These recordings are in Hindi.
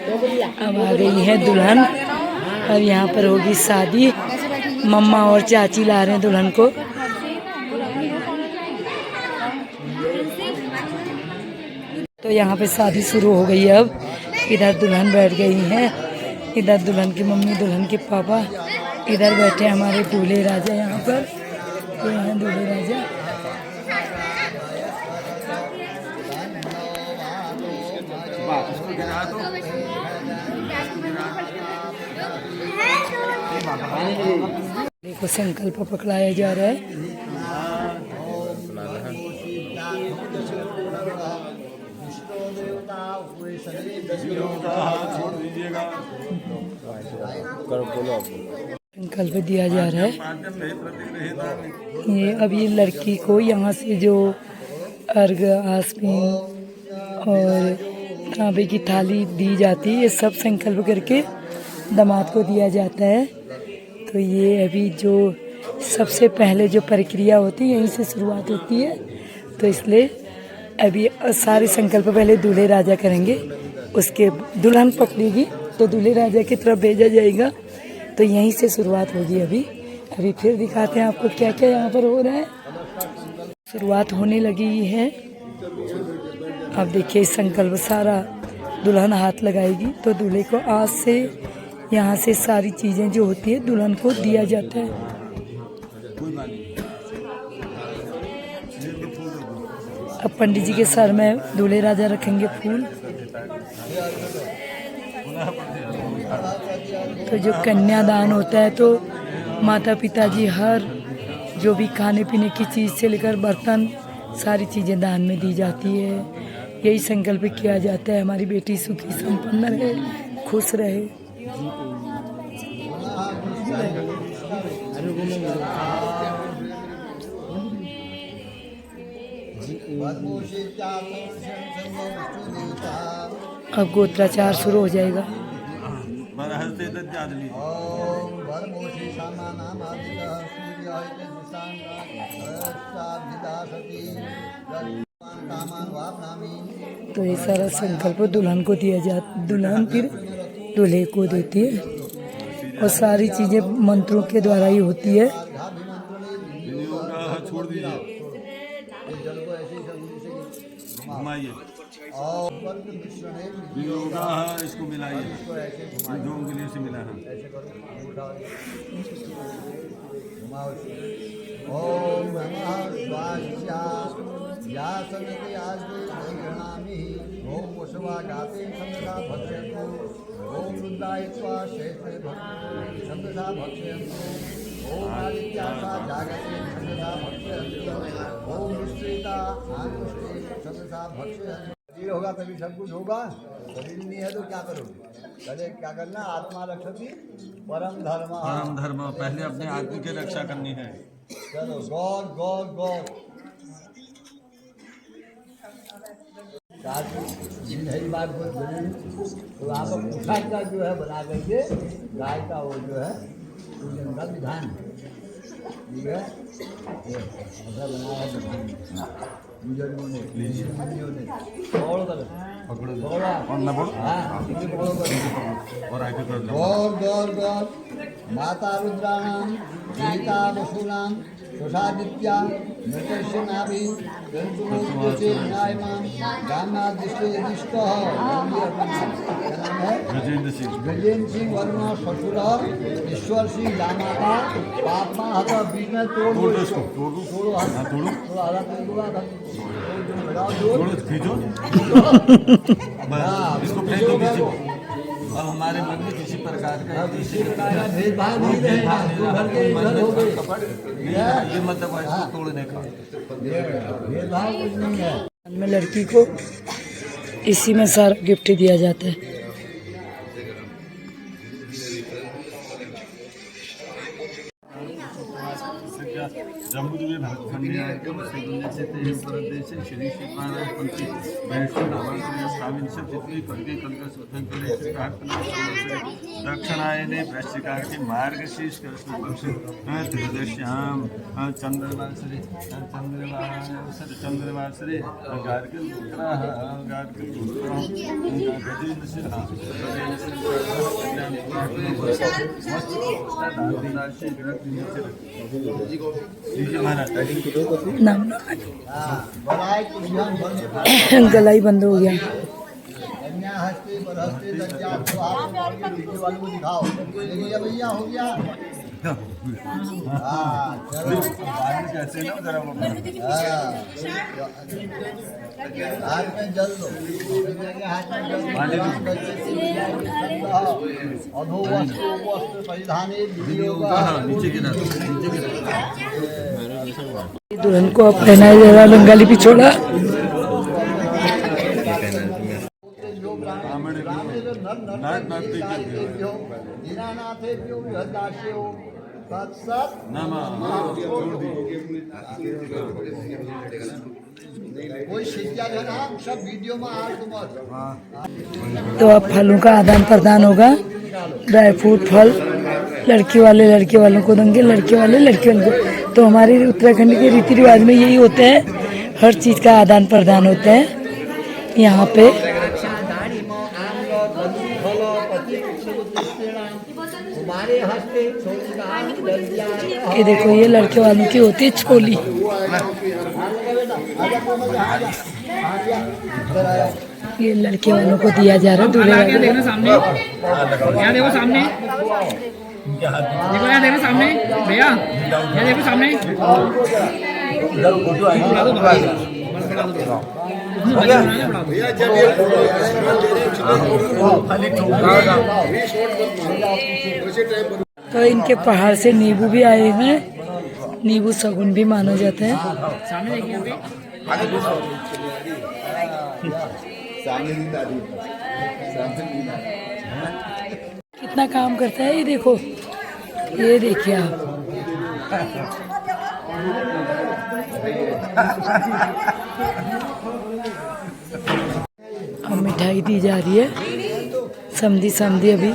अब आ गई है दुल्हन। अब यहाँ पर होगी शादी। मम्मा और चाची ला रहे हैं दुल्हन को। तो यहाँ पे शादी शुरू हो गई है। अब इधर दुल्हन बैठ गई है, इधर दुल्हन की मम्मी, दुल्हन के पापा, इधर बैठे हमारे दूल्हे राजा। यहाँ पर ये हैं दूल्हे राजा। देखो संकल्प पकड़ाया जा रहा है। संकल्प दिया जा रहा है। ये अब ये लड़की को यहाँ से जो अर्घ, आसमीन और तांबे की थाली दी जाती है, ये सब संकल्प करके दामाद को दिया जाता है। तो ये अभी जो सबसे पहले जो प्रक्रिया होती है यहीं से शुरुआत होती है। तो इसलिए अभी सारे संकल्प पहले दूल्हे राजा करेंगे, उसके दुल्हन पकड़ेगी तो दूल्हे राजा की तरफ भेजा जाएगा। तो यहीं से शुरुआत होगी। अभी फिर दिखाते हैं आपको क्या क्या यहाँ पर हो रहा है। शुरुआत होने लगी है। अब देखिए संकल्प सारा दुल्हन हाथ लगाएगी तो दूल्हे को आज से यहाँ से सारी चीज़ें जो होती है दुल्हन को दिया जाता है। अब पंडित जी के सर में दूल्हे राजा रखेंगे फूल। तो जो कन्यादान होता है तो माता पिता जी हर जो भी खाने पीने की चीज़ से लेकर बर्तन सारी चीज़ें दान में दी जाती है। यही संकल्प किया जाता है हमारी बेटी सुखी संपन्न रहे, खुश रहे। अब गोत्राचार शुरू हो जाएगा। तो ये सारा संकल्प दुल्हन को दिया जाता, दुल्हन फिर दूल्हे को देती है और सारी चीजें मंत्रों के द्वारा ही होती है। छोड़ दीजिए, इसको मिलाइए, जो उंगलियों से मिला है। ओम नमः स्वाहा यासनते आस्ते गणामि। ओम वसवा गाते छंदसा भक्षयन्तु। ओम रुद्रायत्वा क्षेत्रे छंदसा भक्षयन्तु। ओम आदित्यासा जागते छंदसा भक्षयन्तु। ओम विश्वेता आनुष्ठे छंदसा भक्षयन्तु। शरीर होगा तभी सब कुछ होगा। शरीर नहीं है तो क्या करोगे? पहले क्या करना? आत्मा रक्षति परम धर्म। परम धर्म पहले अपने आत्मा की रक्षा करनी है। चलो गौर गौर गौर बात तो आप पूछा का जो है बना करके गाय का वो जो है पूजन का विधान, ठीक है, ऐसा बनाया विधान पूजन ने और गौर गौर गौर माता रुद्राणाम गीता वसूनाम सुषादित्या मृतस्य नाभि से न्यायमान गामादिष्टे दिष्ट है गजेंद्र सिंह वर्मा ससुर ईश्वर सिंह दामाता पापमा हत बीच में तोड़ो इसको फेंक दो किसी को। अब हमारे मन में किसी प्रकार का भेदभाव नहीं रहेगा। ये मतलब है इसको तोड़ने का भेदभाव कुछ नहीं है। में लड़की को इसी में सारा गिफ्ट दिया जाता है। जम्मू से श्री श्री महाराज पंथी वैष्णव नामांकन स्वामी सब जितनी करके कलका सुथन करे से काट दक्षिणायने वृश्चिका के मार्ग शीर्ष कृष्ण पक्ष त्रिदश्याम चंद्रवासरे चंद्रवासरे गार्गिल पुत्रा गार्गिल पुत्रा गजेंद्र सिंह गला ही बंद हो गया। भैया हो गया हाथ में जल दो अधो वस्त्र परिधाने दुल्हन को अब पहनाया जा रहा बंगाली पिछोड़ा। सब वीडियो में तो अब फलों का आदान प्रदान होगा। ड्राई फ्रूट फल लड़की वाले लड़के वालों को देंगे, लड़के वाले लड़के वालों को। तो हमारे उत्तराखंड के रीति रिवाज में यही होता है, हर चीज़ का आदान प्रदान होता है यहाँ पे। ये देखो ये लड़के वालों की होती है छोली। ये लड़के वालों को दिया जा रहा है दूल्हे वालों को। सामने यहाँ देखो, सामने देखो, यहाँ देखो सामने भैया, यहाँ देखो सामने। तो इनके पहाड़ से नींबू भी आए हैं। नींबू शगुन भी माना जाता है। सामने देखिए, कितना काम करता है ये देखो, ये देखिए आप। अब मिठाई दी जा रही है, समधी समधी अभी।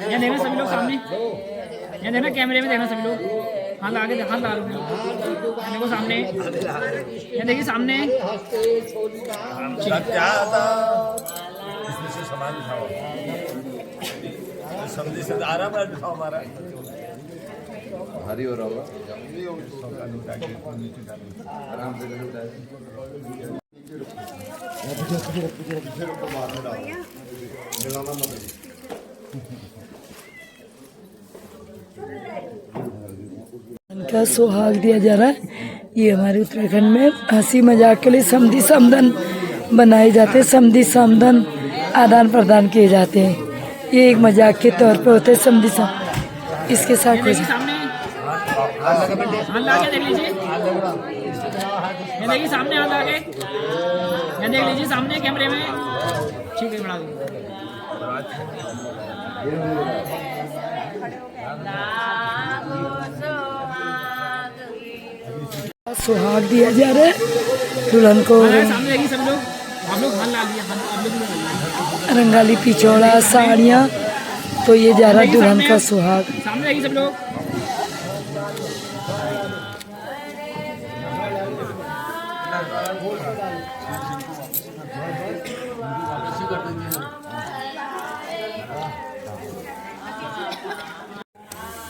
यहाँ देखना सभी लोग सामने, यहाँ देखना कैमरे में, देखना सभी लोग हाथ आगे, हाथ ला लो देखो सामने, यहाँ देखिए सामने। समझी से आराम दिखाओ हमारा भारी हो रहा होगा। आराम से उनका सुहाग दिया जा रहा है। ये हमारे उत्तराखंड में हंसी मजाक के लिए समधी समधन बनाए जाते हैं। समधी समधन आदान प्रदान किए जाते हैं। ये एक मजाक के तौर पे होते हैं समधी सम। इसके साथ सामने हाथ लाके देख लीजिए, ये देखिए सामने हाथ लाके, ये देख लीजिए सामने कैमरे में। ठीक है, बना दो। सुहाग दिया जा रहा है दुल्हन को। सामने देखिए सब लोग, आप लोग हाथ ला लिया, आप लोग रंगाली पिछोड़ा साड़ियाँ, तो ये जा रहा है दुल्हन का सुहाग। सामने देखिए सब लोग।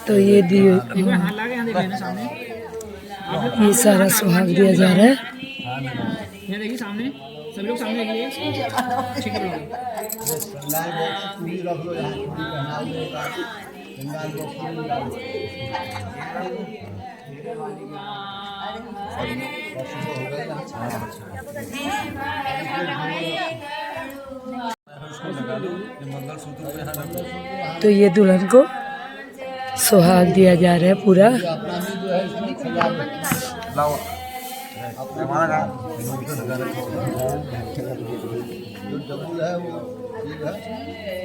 तो ये दिए, हाथ ला के यहाँ देख लेना सामने, ये सारा सुहाग दिया जा रहा है। ये देखिए सामने, सब लोग सामने देखिए। ठीक है, तो ये दुल्हन को सुहाग दिया जा रहा है पूरा। अपना भी जो है सजा जो डबल है वो ठीक है।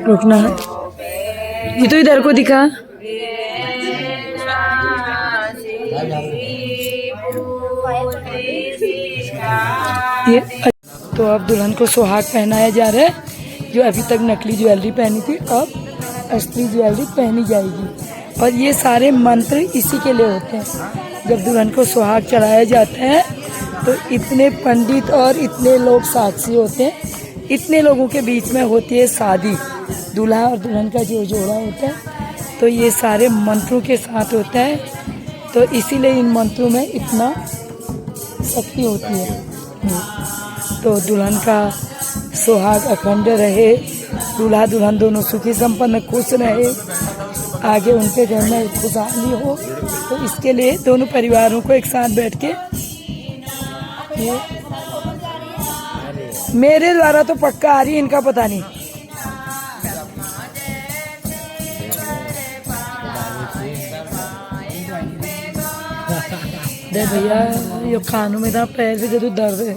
रुकना है, ये तो इधर को दिखा। ये तो अब दुल्हन को सुहाग पहनाया जा रहा है। जो अभी तक नकली ज्वेलरी पहनी थी अब असली ज्वेलरी पहनी जाएगी। और ये सारे मंत्र इसी के लिए होते हैं। जब दुल्हन को सुहाग चढ़ाया जाता है तो इतने पंडित और इतने लोग साक्षी होते हैं। इतने लोगों के बीच में होती है शादी, दूल्हा और दुल्हन का जो जोड़ा होता है, तो ये सारे मंत्रों के साथ होता है। तो इसीलिए इन मंत्रों में इतना शक्ति होती है। तो दुल्हन का सुहाग अखंड रहे, दूल्हा दुल्हन दोनों सुखी संपन्न खुश रहे, आगे उनके घर में खुशहाली हो। तो इसके लिए दोनों परिवारों को एक साथ बैठ के मेरे द्वारा तो पक्का आ रही है, इनका पता नहीं। दे भैया ये कानों में था पैर से जो दर्द है।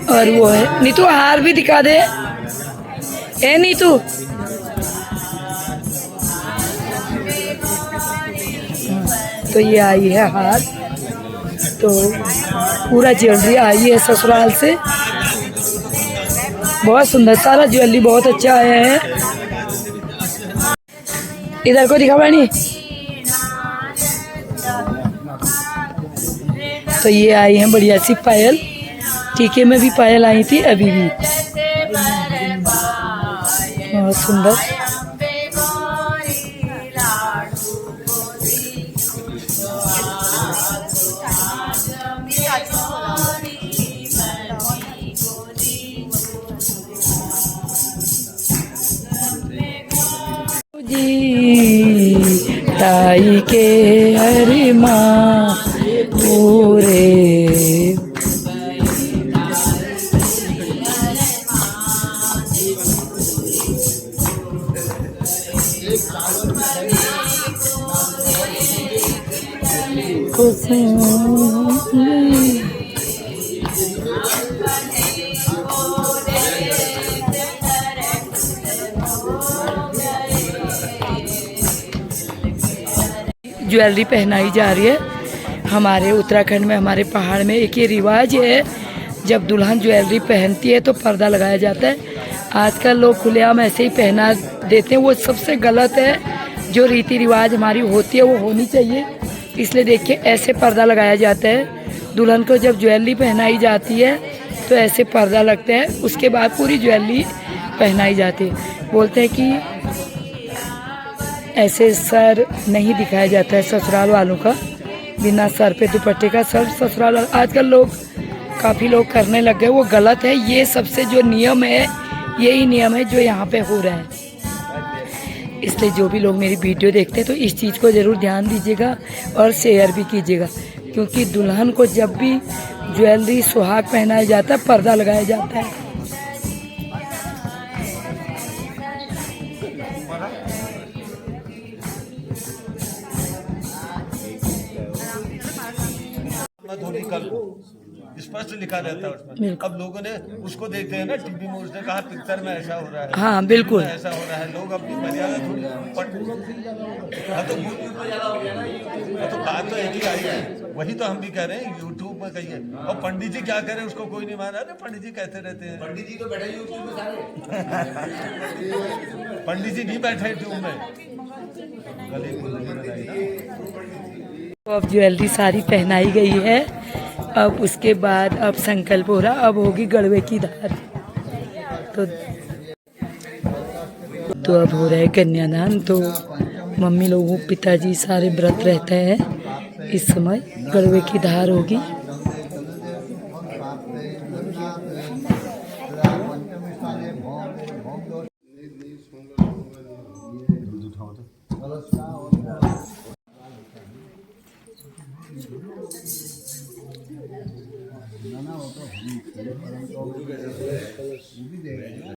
और वो है नीतू, हार भी दिखा दे। ए नीतू, तो ये आई है हार। तो पूरा ज्वेलरी आई है ससुराल से, बहुत सुंदर, सारा ज्वेलरी बहुत अच्छा आया है। इधर को दिखा बनी। तो ये आई है बढ़िया सी पायल, टीके में भी पायल आई थी, अभी भी बहुत सुंदर। जी ताई के हरि माँ पूरे ज्वेलरी पहनाई जा रही है। हमारे उत्तराखंड में, हमारे पहाड़ में एक ये रिवाज है, जब दुल्हन ज्वेलरी पहनती है तो पर्दा लगाया जाता है। आजकल लोग खुलेआम ऐसे ही पहना देते हैं, वो सबसे गलत है। जो रीति रिवाज हमारी होती है वो होनी चाहिए, इसलिए देखिए ऐसे पर्दा लगाया जाता है। दुल्हन को जब ज्वेलरी पहनाई जाती है तो ऐसे पर्दा लगता है, उसके बाद पूरी ज्वेलरी पहनाई जाती है। बोलते हैं कि ऐसे सर नहीं दिखाया जाता है ससुराल वालों का, बिना सर पे दुपट्टे का सर ससुराल। आजकल लोग, काफ़ी लोग करने लग गए, वो गलत है। ये सबसे जो नियम है, यही नियम है जो यहाँ पे हो रहा है। इसलिए जो भी लोग मेरी वीडियो देखते हैं तो इस चीज़ को ज़रूर ध्यान दीजिएगा और शेयर भी कीजिएगा, क्योंकि दुल्हन को जब भी ज्वेलरी सुहाग पहनाया जाता है पर्दा लगाया जाता है। धोनी कल को इस स्पष्ट लिखा रहता है उसमें। बिल्कुल। अब लोगों ने उसको देखते हैं ना टीवी में, उसने कहा पिक्चर में ऐसा हो रहा है, हाँ, बिल्कुल। में ऐसा हो रहा है, लोग अपनी मर्यादा थोड़ी हाँ तो बात तो एक ही आई है, वही तो हम भी कह रहे हैं यूट्यूब में कहिए। और पंडित जी क्या करें, उसको कोई नहीं मान रहा। पंडित जी कहते रहते हैं, पंडित जी तो बैठे यूट्यूब में सारे पंडित जी नहीं बैठे यूट्यूब में। तो अब ज्वेलरी सारी पहनाई गई है। अब उसके बाद अब संकल्प हो रहा, अब होगी गड़वे की धार। तो अब हो रहा है कन्यादान। तो मम्मी लोगों, पिताजी सारे व्रत रहते हैं। इस समय गड़वे की धार होगी।